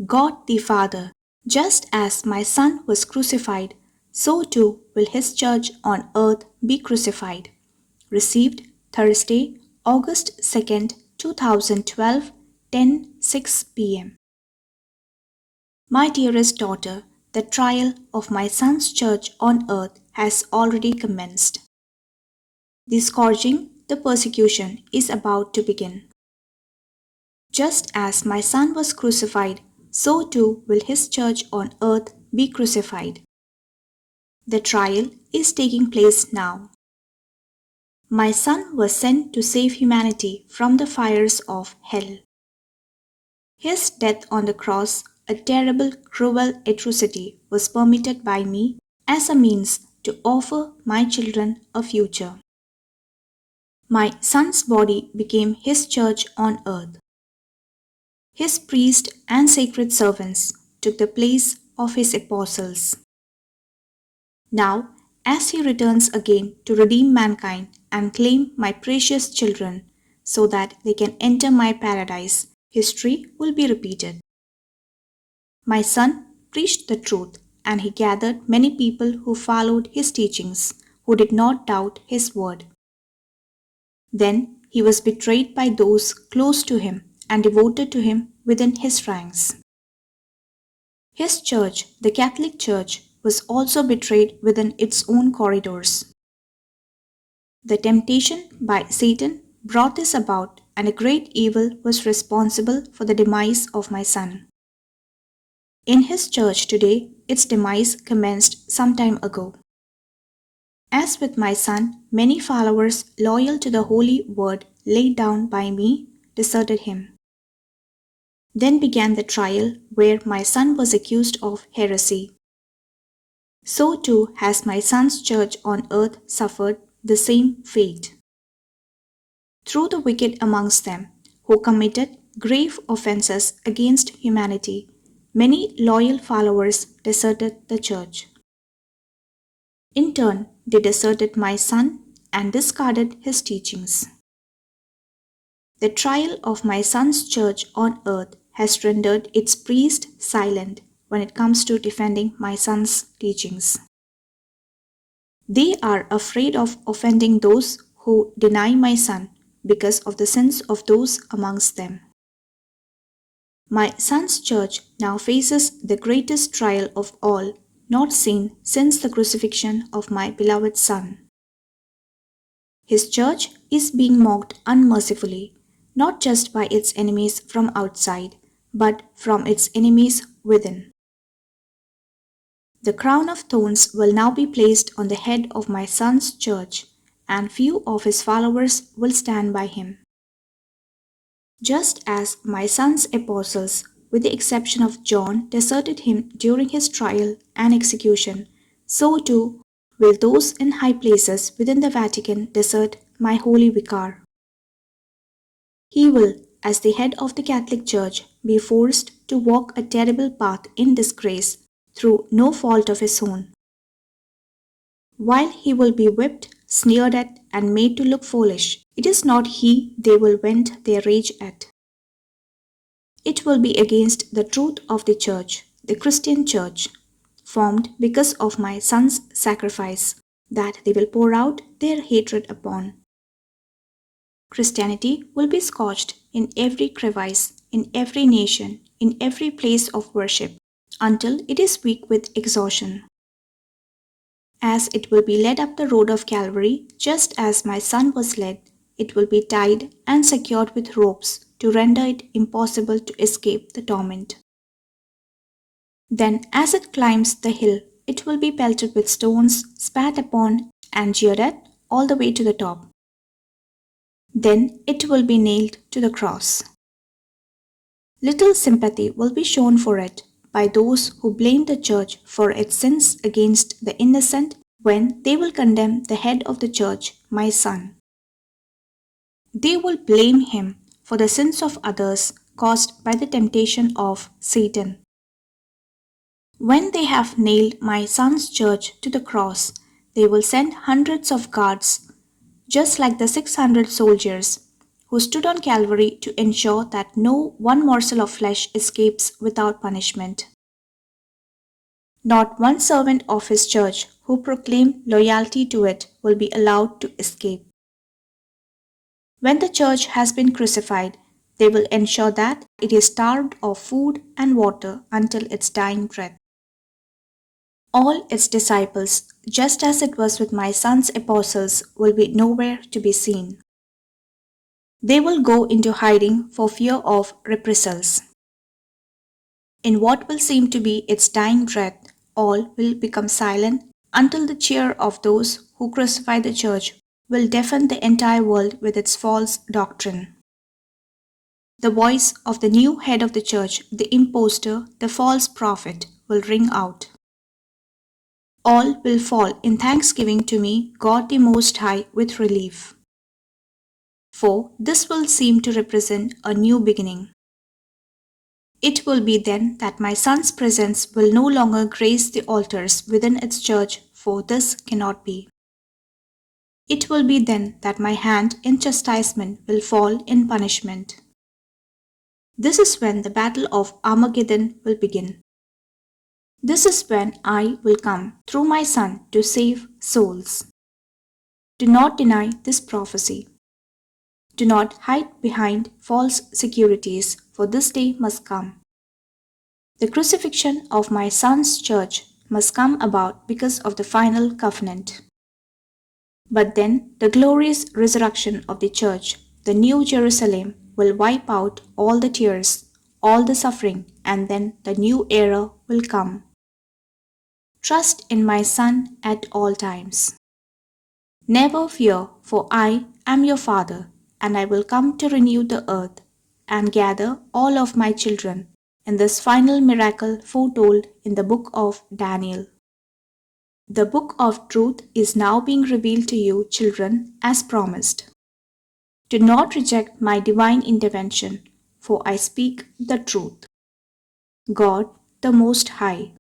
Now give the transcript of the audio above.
God the Father, just as my Son was crucified, so too will his church on earth be crucified. Received Thursday, August 2nd, 2012, 10:06 p.m. My dearest daughter, the trial of my Son's church on earth has already commenced. The scourging, the persecution is about to begin. Just as my Son was crucified, so too will his church on earth be crucified. The trial is taking place now. My Son was sent to save humanity from the fires of hell. His death on the cross, a terrible, cruel atrocity, was permitted by me as a means to offer my children a future. My Son's body became his church on earth. His priests and sacred servants took the place of his apostles. Now, as he returns again to redeem mankind and claim my precious children so that they can enter my paradise, history will be repeated. My Son preached the truth, and he gathered many people who followed his teachings, who did not doubt his word. Then he was betrayed by those close to him and devoted to him within his ranks. His church, the Catholic Church, was also betrayed within its own corridors. The temptation by Satan brought this about, and a great evil was responsible for the demise of my Son. In his church today, its demise commenced some time ago. As with my Son, many followers loyal to the holy word laid down by me deserted him. Then began the trial where my Son was accused of heresy. So too has my Son's church on earth suffered the same fate. Through the wicked amongst them, who committed grave offenses against humanity, many loyal followers deserted the church. In turn, they deserted my Son and discarded his teachings. The trial of my Son's church on earth has rendered its priest silent when it comes to defending my Son's teachings. They are afraid of offending those who deny my Son because of the sins of those amongst them. My Son's church now faces the greatest trial of all, not seen since the crucifixion of my beloved Son. His church is being mocked unmercifully, not just by its enemies from outside, but from its enemies within. The crown of thorns will now be placed on the head of my Son's church, and few of his followers will stand by him. Just as my Son's apostles, with the exception of John, deserted him during his trial and execution, so too will those in high places within the Vatican desert my holy vicar. He will, as the head of the Catholic Church, be forced to walk a terrible path in disgrace through no fault of his own. While he will be whipped, sneered at, and made to look foolish, it is not he they will vent their rage at. It will be against the truth of the Church, the Christian Church, formed because of my Son's sacrifice, that they will pour out their hatred upon. Christianity will be scorched in every crevice, in every nation, in every place of worship, until it is weak with exhaustion. As it will be led up the road of Calvary, just as my Son was led, it will be tied and secured with ropes to render it impossible to escape the torment. Then, as it climbs the hill, it will be pelted with stones, spat upon, and jeered at all the way to the top. Then it will be nailed to the cross. Little sympathy will be shown for it by those who blame the Church for its sins against the innocent when they will condemn the head of the Church, my Son. They will blame him for the sins of others caused by the temptation of Satan. When they have nailed my Son's church to the cross, they will send hundreds of guards, just like the 600 soldiers who stood on Calvary to ensure that no one morsel of flesh escapes without punishment. Not one servant of his church who proclaimed loyalty to it will be allowed to escape. When the church has been crucified, they will ensure that it is starved of food and water until its dying breath. All its disciples, just as it was with my son's apostles, will be nowhere to be seen. They will go into hiding for fear of reprisals. In what will seem to be its dying breath, all will become silent until the cheer of those who crucify the church will deafen the entire world with its false doctrine. The voice of the new head of the church, the impostor, the false prophet, will ring out. All will fall in thanksgiving to me, God the Most High, with relief. For this will seem to represent a new beginning. It will be then that my son's presence will no longer grace the altars within its church, for this cannot be. It will be then that my hand in chastisement will fall in punishment. This is when the battle of Armageddon will begin. This is when I will come through my Son to save souls. Do not deny this prophecy. Do not hide behind false securities, for this day must come. The crucifixion of my Son's church must come about because of the final covenant. But then the glorious resurrection of the church, the new Jerusalem, will wipe out all the tears, all the suffering, and then the new era will come. Trust in my Son at all times. Never fear, for I am your Father, and I will come to renew the earth and gather all of my children in this final miracle foretold in the book of Daniel. The book of truth is now being revealed to you, children, as promised. Do not reject my divine intervention, for I speak the truth. God, the Most High.